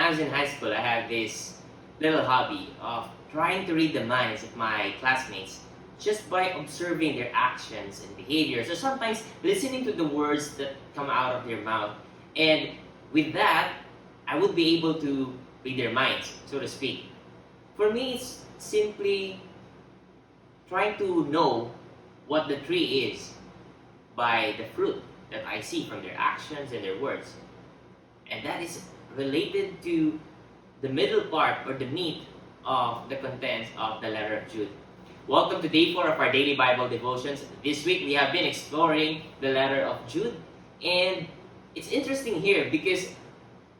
I was in high school, I had this little hobby of trying to read the minds of my classmates just by observing their actions and behaviors, or sometimes listening to the words that come out of their mouth. And with that, I would be able to read their minds, so to speak. For me, it's simply trying to know what the tree is by the fruit that I see from their actions and their words. And that is related to the middle part or the meat of the contents of the letter of Jude. Welcome to day 4 of our daily Bible devotions. This week we have been exploring the letter of Jude, and it's interesting here because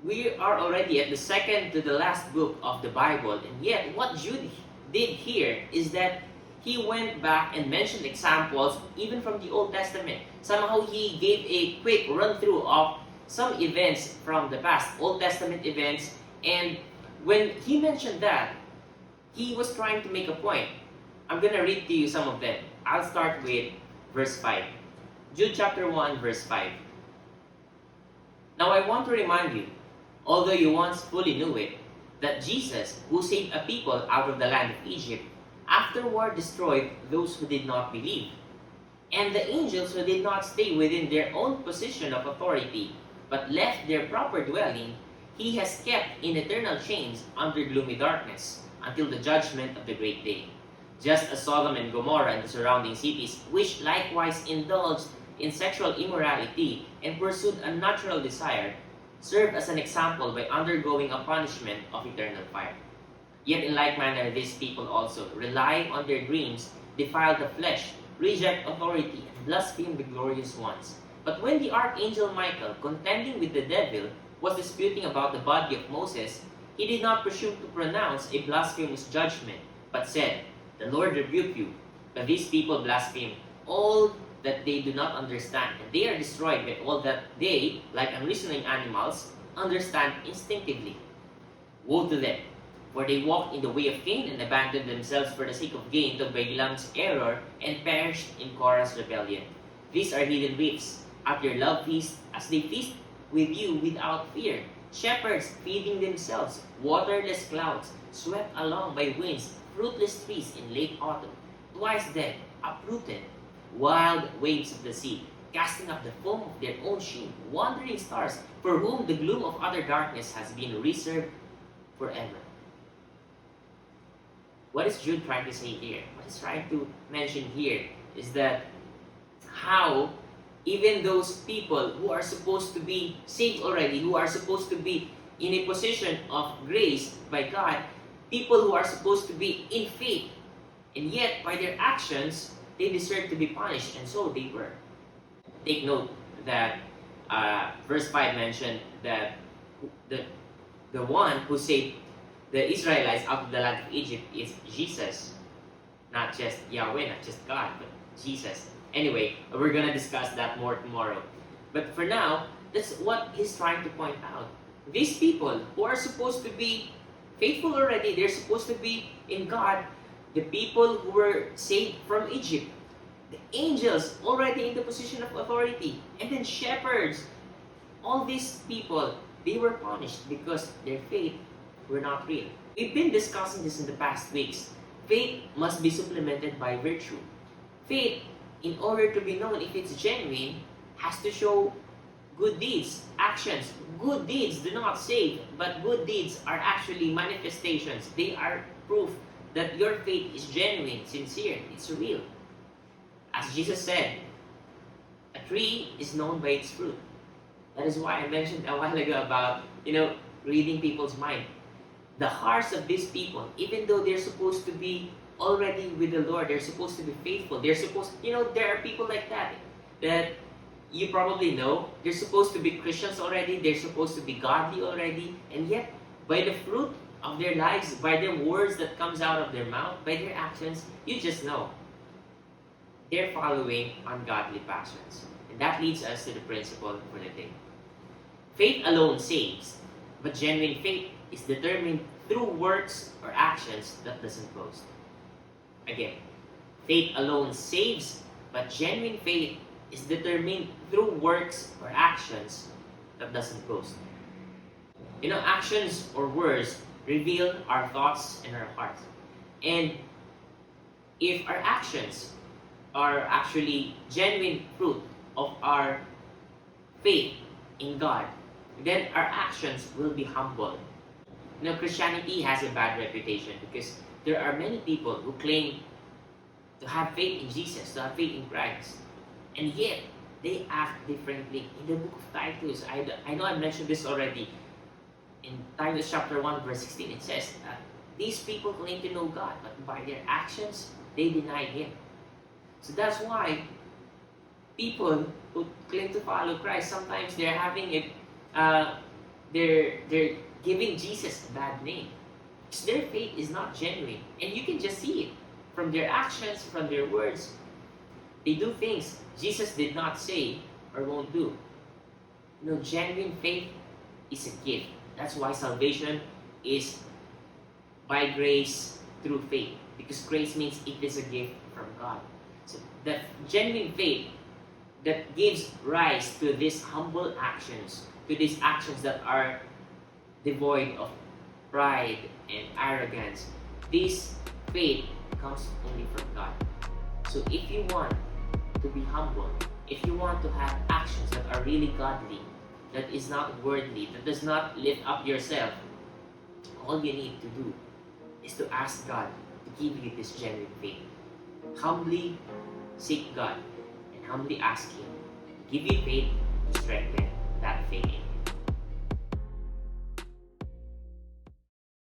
we are already at the second to the last book of the Bible, and yet what Jude did here is that he went back and mentioned examples even from the Old Testament. Somehow he gave a quick run through of some events from the past, Old Testament events, and when he mentioned that, he was trying to make a point. I'm going to read to you some of them. I'll start with verse 5. Jude chapter 1, verse 5. Now I want to remind you, although you once fully knew it, that Jesus, who saved a people out of the land of Egypt, afterward destroyed those who did not believe, and the angels who did not stay within their own position of authority, but left their proper dwelling, he has kept in eternal chains under gloomy darkness, until the judgment of the great day. Just as Sodom and Gomorrah and the surrounding cities, which likewise indulged in sexual immorality and pursued unnatural desire, serve as an example by undergoing a punishment of eternal fire. Yet in like manner these people also, relying on their dreams, defile the flesh, reject authority, and blaspheme the glorious ones. But when the archangel Michael, contending with the devil, was disputing about the body of Moses, he did not presume to pronounce a blasphemous judgment, but said, "The Lord rebuke you." But these people blaspheme all that they do not understand, and they are destroyed by all that they, like unreasoning animals, understand instinctively. Woe to them! For they walked in the way of Cain and abandoned themselves for the sake of gain to Balaam's error and perished in Korah's rebellion. These are hidden reefs at your love feast, as they feast with you without fear. Shepherds feeding themselves, waterless clouds, swept along by winds, fruitless trees in late autumn, twice dead, uprooted, wild waves of the sea, casting up the foam of their own shame, wandering stars, for whom the gloom of utter darkness has been reserved forever. What is Jude trying to say here? What he's trying to mention here is that how even those people who are supposed to be saved already, who are supposed to be in a position of grace by God, people who are supposed to be in faith, and yet by their actions, they deserve to be punished, and so they were. Take note that verse 5 mentioned that the one who saved the Israelites out of the land of Egypt is Jesus. Not just Yahweh, not just God, but Jesus. Anyway, we're going to discuss that more tomorrow. But for now, that's what he's trying to point out. These people who are supposed to be faithful already, they're supposed to be in God, the people who were saved from Egypt, the angels already in the position of authority, and then shepherds. All these people, they were punished because their faith were not real. We've been discussing this in the past weeks. Faith must be supplemented by virtue. Faith, in order to be known if it's genuine, has to show good deeds, actions. Good deeds do not save, but good deeds are actually manifestations. They are proof that your faith is genuine, sincere, it's real. As Jesus said, a tree is known by its fruit. That is why I mentioned a while ago about, reading people's mind. The hearts of these people, even though they're supposed to be already with the Lord, they're supposed to be faithful, there are people like that you probably know, they're supposed to be Christians already, they're supposed to be godly already, and yet by the fruit of their lives, by the words that comes out of their mouth, by their actions, you just know they're following ungodly passions. And that leads us to the principle for the day. Faith alone saves, but genuine faith is determined through works or actions that doesn't boast. Again, faith alone saves, but genuine faith is determined through works or actions that doesn't boast. Actions or words reveal our thoughts and our hearts. And if our actions are actually genuine fruit of our faith in God, then our actions will be humble. Christianity has a bad reputation because there are many people who claim to have faith in Jesus, to have faith in Christ, and yet they act differently. In the book of Titus, I know I mentioned this already. In Titus chapter 1 verse 16, it says that these people claim to know God, but by their actions, they deny Him. So that's why people who claim to follow Christ, sometimes they're having it, they're giving Jesus a bad name. Because their faith is not genuine. And you can just see it from their actions, from their words. They do things Jesus did not say or won't do. Genuine faith is a gift. That's why salvation is by grace through faith. Because grace means it is a gift from God. So the genuine faith that gives rise to these humble actions, to these actions that are devoid of pride and arrogance, this faith comes only from God. So if you want to be humble, if you want to have actions that are really godly, that is not worldly, that does not lift up yourself, all you need to do is to ask God to give you this genuine faith. Humbly seek God and humbly ask Him to give you faith to strengthen that faith in you.